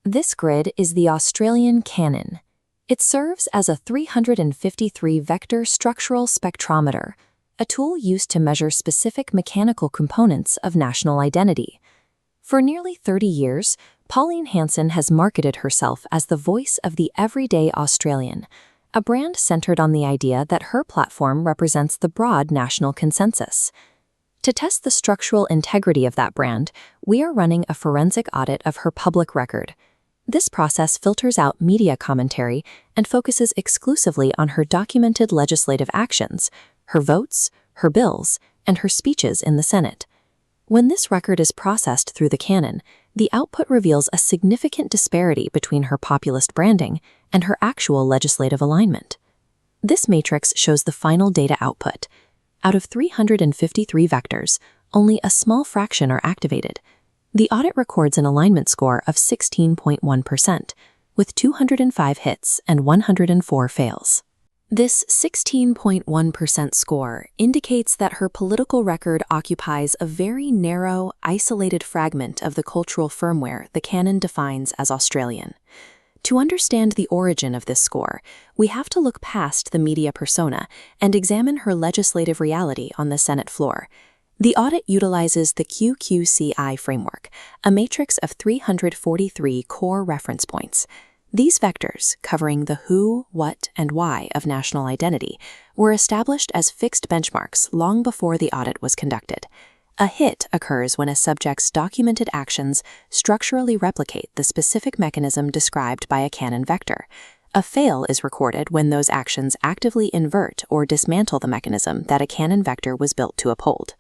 This grid is the Australian Kanon. It serves as a 353-vector structural spectrometer, a tool used to measure specific mechanical components of national identity. For nearly 30 years, Pauline Hanson has marketed herself as the voice of the everyday Australian, a brand centered on the idea that her platform represents the broad national consensus. To test the structural integrity of that brand, we are running a forensic audit of her public record. This process filters out media commentary and focuses exclusively on her documented legislative actions, her votes, her bills, and her speeches in the Senate. When this record is processed through the Kanon, the output reveals a significant disparity between her populist branding and her actual legislative alignment. This matrix shows the final data output. Out of 353 vectors, only a small fraction are activated. The audit records an alignment score of 16.1%, with 205 hits and 104 fails. This 16.1% score indicates that her political record occupies a very narrow, isolated fragment of the cultural firmware the Kanon defines as Australian. To understand the origin of this score, we have to look past the media persona and examine her legislative reality on the Senate floor. The audit utilizes the Qqci framework, a matrix of 343 core reference points. These vectors, covering the who, what, and why of national identity, were established as fixed benchmarks long before the audit was conducted. A hit occurs when a subject's documented actions structurally replicate the specific mechanism described by a Kanon vector. A fail is recorded when those actions actively invert or dismantle the mechanism that a Kanon vector was built to uphold.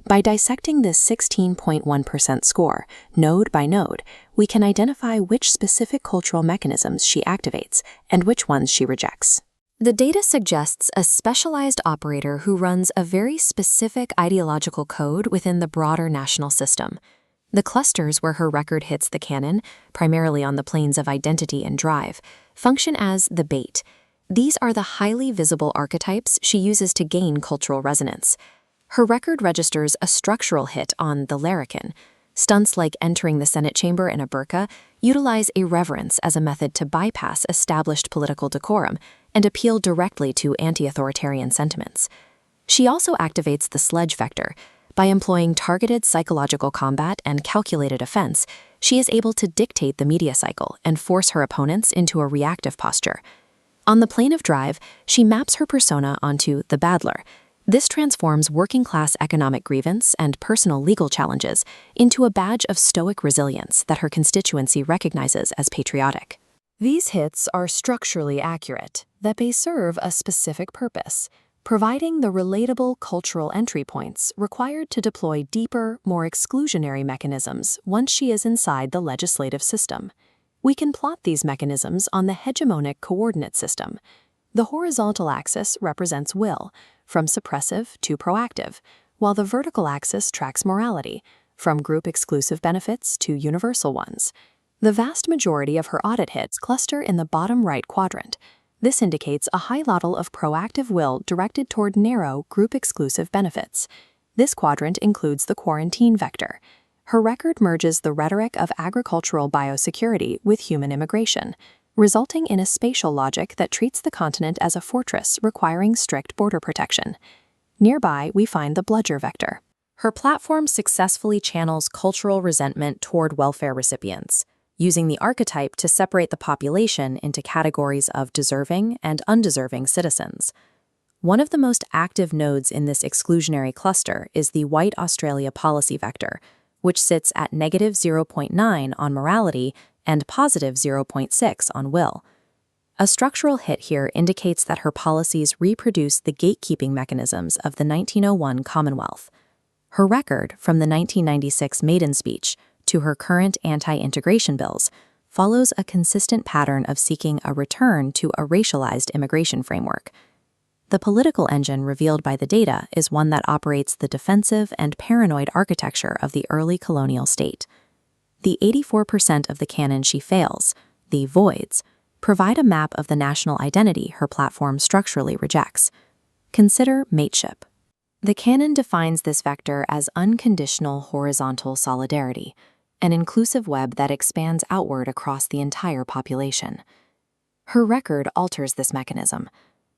By dissecting this 16.1% score, node by node, we can identify which specific cultural mechanisms she activates and which ones she rejects. The data suggests a specialized operator who runs a very specific ideological code within the broader national system. The clusters where her record hits the Kanon, primarily on the planes of identity and drive, function as the bait. These are the highly visible archetypes she uses to gain cultural resonance. Her record registers a structural hit on the Larrikin. Stunts like entering the Senate chamber in a burqa utilize irreverence as a method to bypass established political decorum and appeal directly to anti-authoritarian sentiments. She also activates the Sledge vector. By employing targeted psychological combat and calculated offense, she is able to dictate the media cycle and force her opponents into a reactive posture. On the plane of drive, she maps her persona onto the battler. This transforms working-class economic grievance and personal legal challenges into a badge of stoic resilience that her constituency recognizes as patriotic. These hits are structurally accurate, that they serve a specific purpose, providing the relatable cultural entry points required to deploy deeper, more exclusionary mechanisms once she is inside the legislative system. We can plot these mechanisms on the hegemonic coordinate system. The horizontal axis represents will, from suppressive to proactive, while the vertical axis tracks morality, from group-exclusive benefits to universal ones. The vast majority of her audit hits cluster in the bottom right quadrant. This indicates a high level of proactive will directed toward narrow, group-exclusive benefits. This quadrant includes the quarantine vector. Her record merges the rhetoric of agricultural biosecurity with human immigration, resulting in a spatial logic that treats the continent as a fortress requiring strict border protection. Nearby, we find the bludger vector. Her platform successfully channels cultural resentment toward welfare recipients, using the archetype to separate the population into categories of deserving and undeserving citizens. One of the most active nodes in this exclusionary cluster is the White Australia policy vector, which sits at -0.9 on morality and +0.6 on will. A structural hit here indicates that her policies reproduce the gatekeeping mechanisms of the 1901 Commonwealth. Her record, from the 1996 maiden speech to her current anti-integration bills, follows a consistent pattern of seeking a return to a racialized immigration framework. The political engine revealed by the data is one that operates the defensive and paranoid architecture of the early colonial state. The 84% of the Kanon she fails, the voids, provide a map of the national identity her platform structurally rejects. Consider Mateship. The Kanon defines this vector as unconditional horizontal solidarity. an inclusive web that expands outward across the entire population. Her record alters this mechanism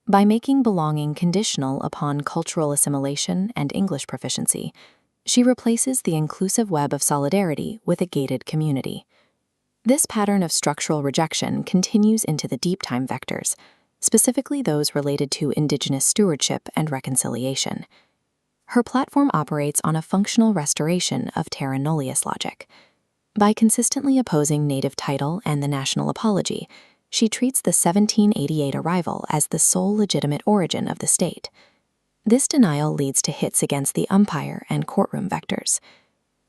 by making belonging conditional upon cultural assimilation and English proficiency. She replaces the inclusive web of solidarity with a gated community. This pattern of structural rejection continues into the deep time vectors, specifically those related to Indigenous stewardship and reconciliation. Her platform operates on a functional restoration of Terra Nullius logic. By consistently opposing native title and the national apology, she treats the 1788 arrival as the sole legitimate origin of the state. This denial leads to hits against the umpire and courtroom vectors.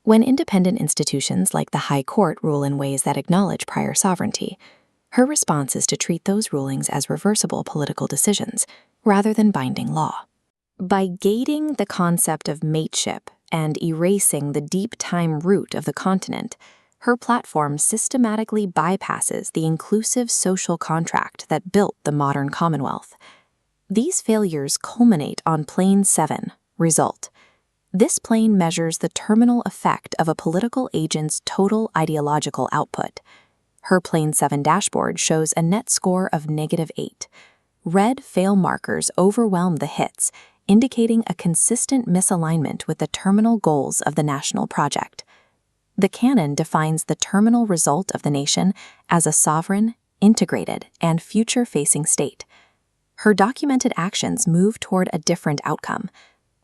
When independent institutions like the High Court rule in ways that acknowledge prior sovereignty, her response is to treat those rulings as reversible political decisions rather than binding law. By gating the concept of mateship and erasing the deep time root of the continent, her platform systematically bypasses the inclusive social contract that built the modern Commonwealth. These failures culminate on Plane 7, result. This plane measures the terminal effect of a political agent's total ideological output. Her Plane 7 dashboard shows a net score of -8. Red fail markers overwhelm the hits, indicating a consistent misalignment with the terminal goals of the national project. The Kanon defines the terminal result of the nation as a sovereign, integrated, and future-facing state. Her documented actions move toward a different outcome,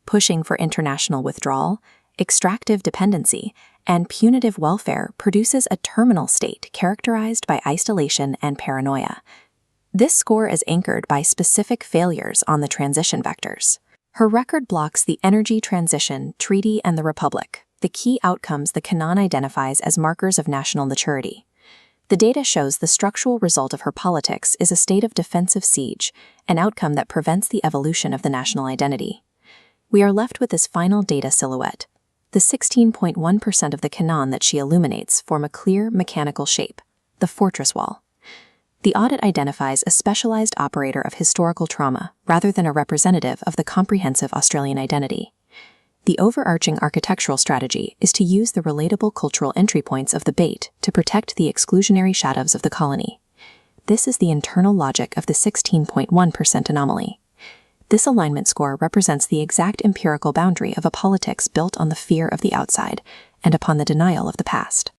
pushing for international withdrawal, extractive dependency, and punitive welfare produces a terminal state characterized by isolation and paranoia. This score is anchored by specific failures on the transition vectors. Her record blocks the energy transition, treaty, and the republic, the key outcomes the Kanon identifies as markers of national maturity. The data shows the structural result of her politics is a state of defensive siege, an outcome that prevents the evolution of the national identity. We are left with this final data silhouette. The 16.1% of the Kanon that she illuminates form a clear mechanical shape, the fortress wall. The audit identifies a specialized operator of historical trauma rather than a representative of the comprehensive Australian identity. The overarching architectural strategy is to use the relatable cultural entry points of the bait to protect the exclusionary shadows of the colony. This is the internal logic of the 16.1% anomaly. This alignment score represents the exact empirical boundary of a politics built on the fear of the outside and upon the denial of the past.